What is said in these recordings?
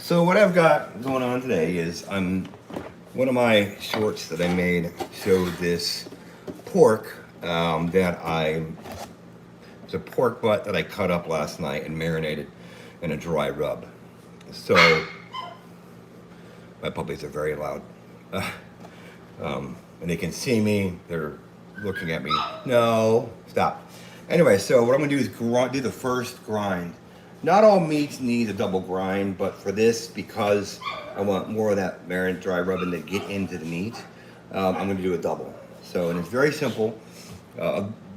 So what I've got going on today is one of my shorts that I made showed this pork that it's a pork butt that I cut up last night and marinated in a dry rub. So my puppies are very loud. And they can see me. They're looking at me. No, stop. Anyway, so what I'm gonna do is do the first grind. Not all meats need a double grind, but for this, because I want more of that marinade dry rubbing to get into the meat, I'm gonna do a double. So, and it's very simple.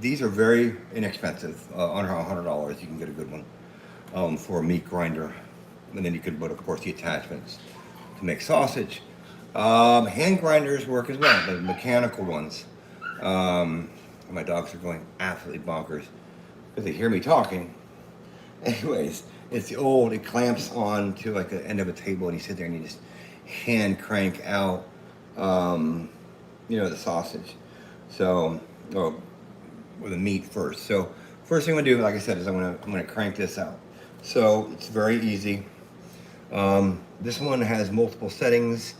These are very inexpensive. Under $100, you can get a good one for a meat grinder. And then you can put, of course, the attachments to make sausage. Hand grinders work as well, the mechanical ones. My dogs are going absolutely bonkers because they hear me talking. Anyways, it's the old, it clamps on to like the end of a table and you sit there and you just hand crank out, the sausage. So, or the meat first. So first thing I'm gonna do, like I said, is I'm gonna crank this out. So it's very easy. This one has multiple settings.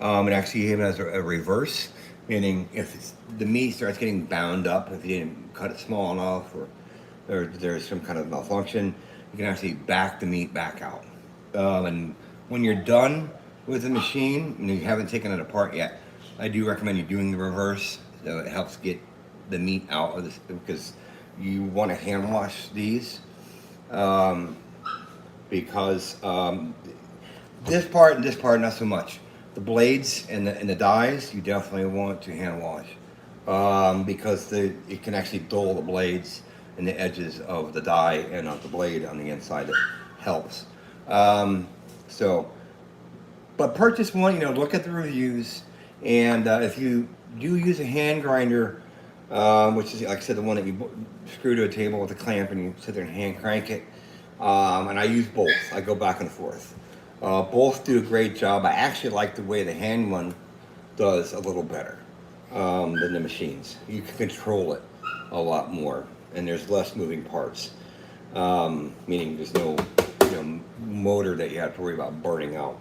It actually even has a reverse, meaning if the meat starts getting bound up, if you didn't cut it small enough or there's some kind of malfunction, you can actually back the meat back out. And when you're done with the machine and you haven't taken it apart yet, I do recommend you doing the reverse. So it helps get the meat out of this because you want to hand wash these because this part and this part not so much. The blades and the dies you definitely want to hand wash because it can actually dull the blades and the edges of the die and of the blade on the inside. That helps. But purchase one. Look at the reviews, and if you do use a hand grinder, which is like I said, the one that you screw to a table with a clamp and you sit there and hand crank it. And I use both. I go back and forth. Both do a great job. I actually like the way the hand one does a little better than the machines. You can control it a lot more, and there's less moving parts. Meaning there's no motor that you have to worry about burning out.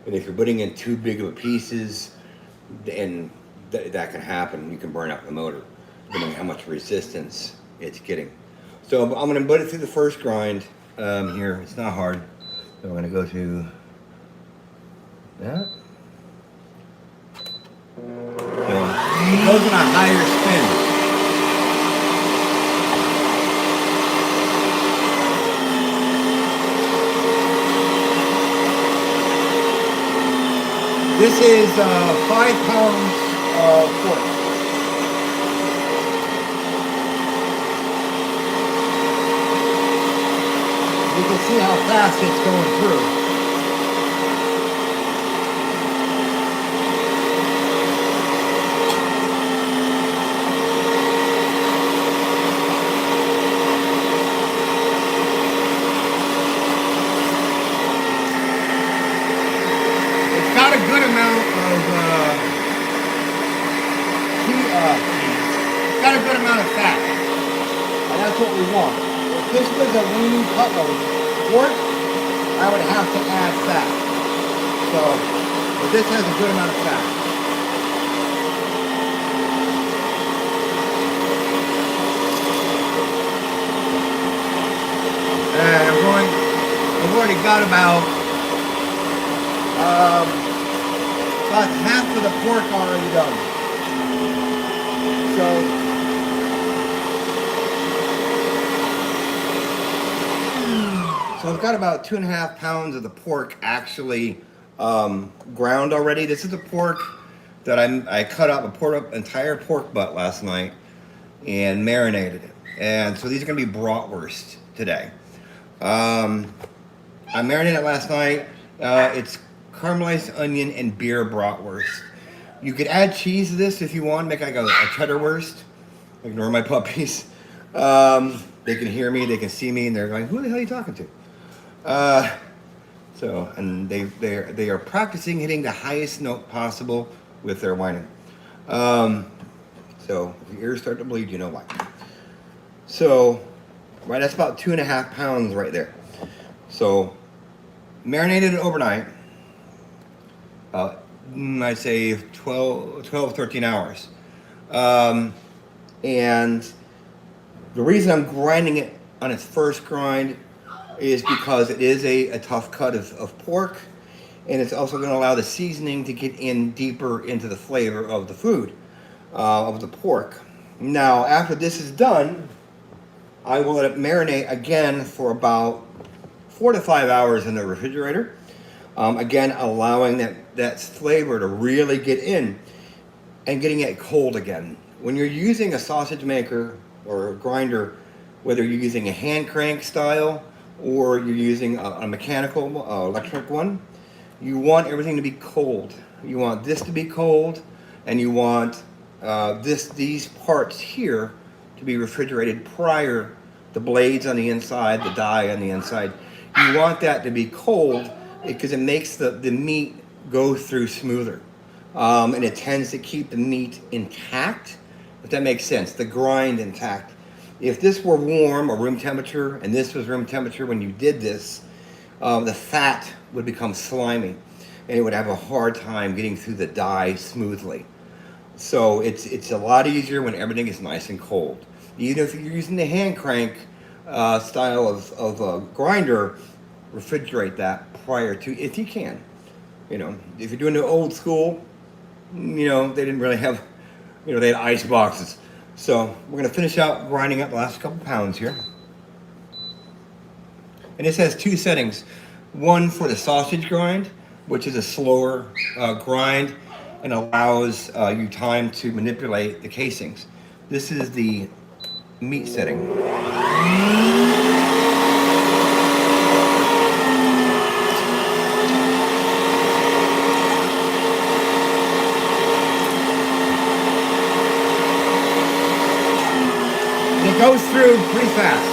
And if you're putting in too big of a pieces, and that can happen. You can burn out the motor, depending on how much resistance it's getting. So I'm going to put it through the first grind here. It's not hard. So we're going to go to that. So it goes in a higher spin. This is 5 pounds of pork. You can see how fast it's going through. It's got a good amount of it's got a good amount of fat, and that's what we want. If this was a lean cutlet pork, I would have to add fat. But this has a good amount of fat. And I've already got about half of the pork already done. So I've got about 2.5 pounds of the pork actually ground already. This is the pork that I cut up. I poured up entire pork butt last night and marinated it. And so these are going to be bratwurst today. I marinated it last night. It's caramelized onion and beer bratwurst. You could add cheese to this if you want, make like a cheddar wurst. Ignore my puppies. They can hear me, they can see me, and they're going, "Who the hell are you talking to?" And they are practicing hitting the highest note possible with their whining. So if your ears start to bleed, you know why. So, right, that's about 2.5 pounds right there. So marinated it overnight. Uh, I'd say 12, 13 hours. Um, and the reason I'm grinding it on its first grind is because it is a tough cut of pork, and it's also going to allow the seasoning to get in deeper into the flavor of the food, of the pork. Now, after this is done, I will let it marinate again for about 4 to 5 hours in the refrigerator. Again, allowing that flavor to really get in and getting it cold again. When you're using a sausage maker or a grinder, whether you're using a hand crank style or you're using a mechanical electric one, you want everything to be cold. You want this to be cold, and you want these parts here to be refrigerated prior, the blades on the inside, the die on the inside. You want that to be cold because it makes the meat go through smoother. And it tends to keep the meat intact, if that makes sense, the grind intact. If this were warm or room temperature, and this was room temperature when you did this, the fat would become slimy, and it would have a hard time getting through the die smoothly. So it's a lot easier when everything is nice and cold. Even if you're using the hand crank style of grinder, refrigerate that prior to, if you can. You know, if you're doing the old school, you know, they didn't really have, you know, they had ice boxes. So we're going to finish out grinding up the last couple pounds here. And this has two settings. One for the sausage grind, which is a slower grind and allows you time to manipulate the casings. This is the meat setting. It goes through pretty fast.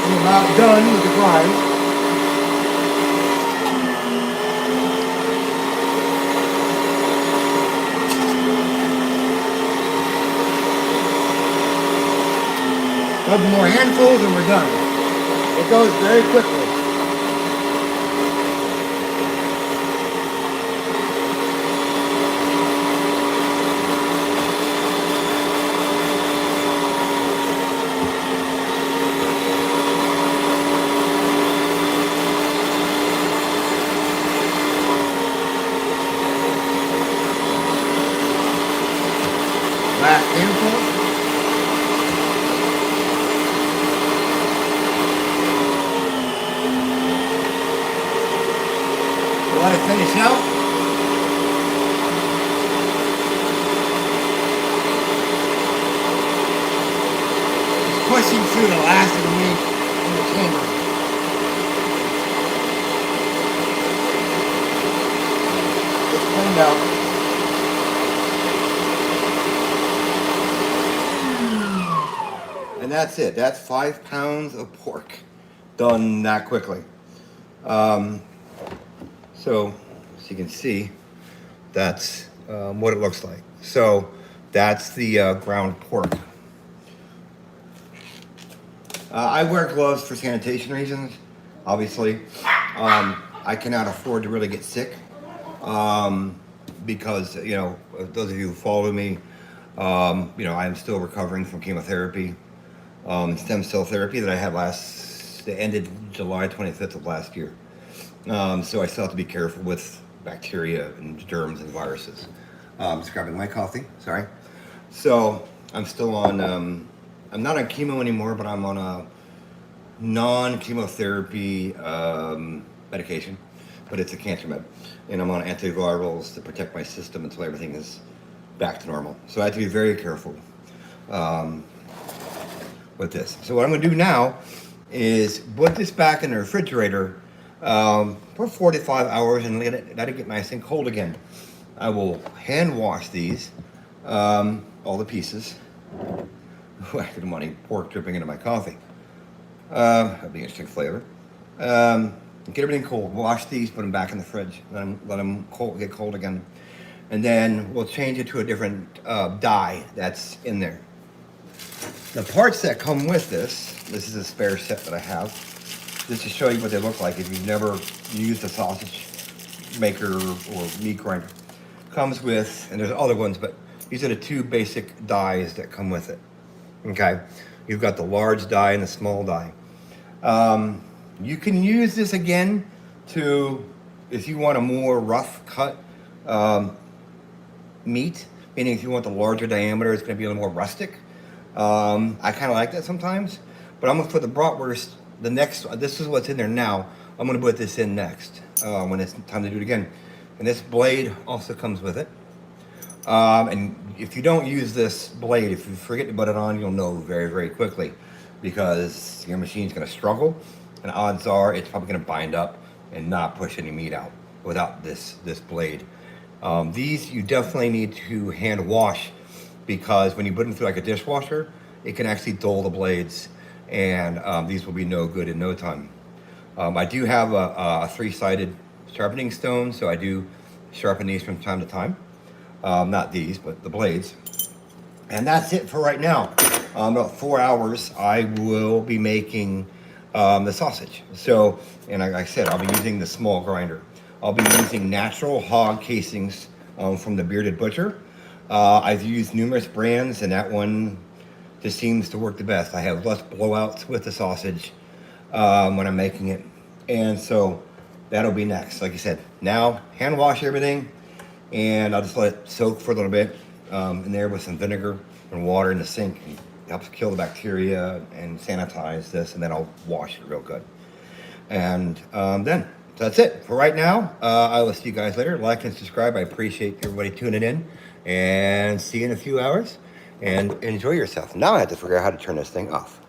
We're about done with the grind. Couple more handfuls and we're done. It goes very quickly. Last handful. Let it finish out. It's pushing through the last of the meat in the chamber. It's cleaned out. And that's it. That's 5 pounds of pork done that quickly. So, as you can see, that's what it looks like. So, that's the ground pork. I wear gloves for sanitation reasons, obviously. I cannot afford to really get sick because, you know, those of you who follow me, you know, I'm still recovering from chemotherapy, stem cell therapy that I had that ended July 25th of last year. So I still have to be careful with bacteria and germs and viruses. Just grabbing my coffee, sorry. So I'm still on, I'm not on chemo anymore, but I'm on a non-chemotherapy medication, but it's a cancer med. And I'm on antivirals to protect my system until everything is back to normal. So I have to be very careful with this. So what I'm gonna do now is put this back in the refrigerator for 4 to 5 hours and let it get nice and cold again. I will hand wash these, all the pieces. I didn't want any pork dripping into my coffee. That'd be an interesting flavor. Get everything cold. Wash these, put them back in the fridge. Let them get cold again. And then we'll change it to a different dye that's in there. The parts that come with this is a spare set that I have, just to show you what they look like if you've never used a sausage maker or meat grinder. Comes with, and there's other ones, but these are the two basic dies that come with it. Okay, you've got the large die and the small die. You can use this again to, if you want a more rough cut meat, meaning if you want the larger diameter, it's going to be a little more rustic. I kind of like that sometimes, but I'm going to put the bratwurst, this is what's in there now. I'm going to put this in next when it's time to do it again. And this blade also comes with it. And if you don't use this blade, if you forget to put it on, you'll know very, very quickly, because your machine's going to struggle, and odds are it's probably going to bind up and not push any meat out without this blade. These you definitely need to hand wash, because when you put them through like a dishwasher, it can actually dull the blades, and these will be no good in no time. I do have a three-sided sharpening stone, so I do sharpen these from time to time. Not these, but the blades. And that's it for right now. About 4 hours, I will be making the sausage. So, and like I said, I'll be using the small grinder. I'll be using natural hog casings from the Bearded Butcher. I've used numerous brands, and that one just seems to work the best. I have less blowouts with the sausage when I'm making it. And so that'll be next. Like I said, now hand wash everything, and I'll just let it soak for a little bit in there with some vinegar and water in the sink. It helps kill the bacteria and sanitize this, and then I'll wash it real good. And then, so that's it for right now. I will see you guys later. Like and subscribe. I appreciate everybody tuning in, and see you in a few hours. And enjoy yourself. Now I have to figure out how to turn this thing off.